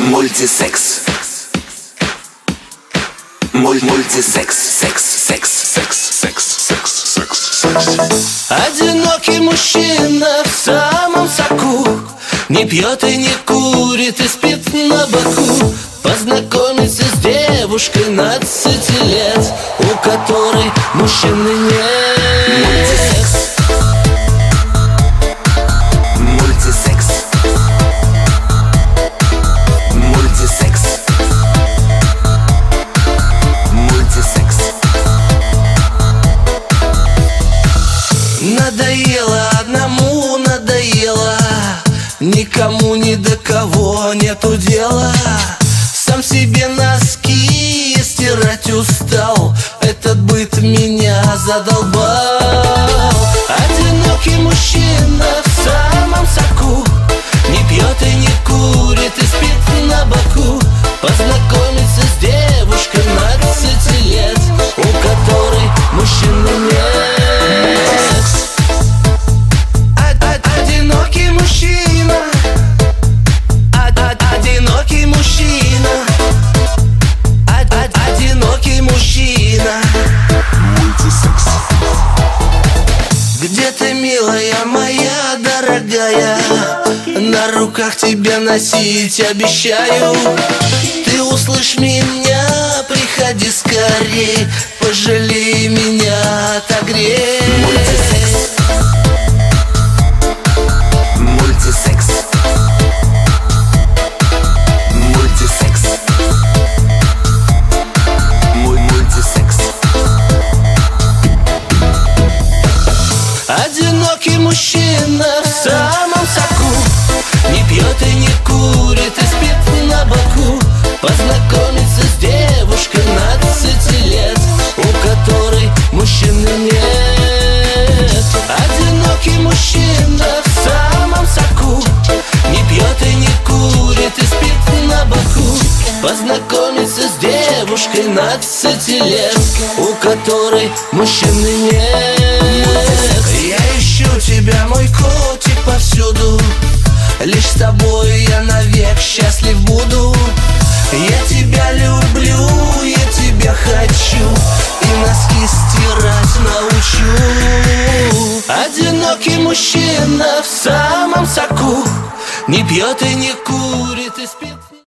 Мультисекс. Мультисекс. Секс. Одинокий мужчина в самом соку, не пьет и не курит и спит на боку. Познакомиться с девушкой 15 лет, у которой мужчины нет. Мультисекс. Мультисекс. Мультисекс. Надоело одному, надоело, никому ни до кого нету дела. Сам себе носки стирать устал, этот быт меня задолбал. Одинокий мужчина в самом соку, не пьет и не курит и спит на боку. Познакомиться с девушкой 15 лет, у которой мужчины нет. Одинокий мужчина, одинокий мужчина, одинокий мужчина. Мультисекс. Где ты, милая моя дорогая? На руках тебя носить обещаю. Ты услышь меня, приходи скорей, пожалей меня, отогрей. Мультисекс. Мультисекс. Мультисекс. Одинокий мужчина в самом соку, не пьет и не курит и спит на боку. Познакомиться с девушкой 15 лет, у которой мужчины нет. Одинокий мужчина в самом соку, не пьет и не курит и спит на боку. Познакомиться с девушкой 15 лет, у которой мужчины нет. Я ищу тебя, мой котик, повсюду, лишь с тобой я навек счастлив буду. Я тебя люблю, я тебя хочу, и носки стирать научу. Одинокий мужчина в самом соку, не пьет и не курит и спит.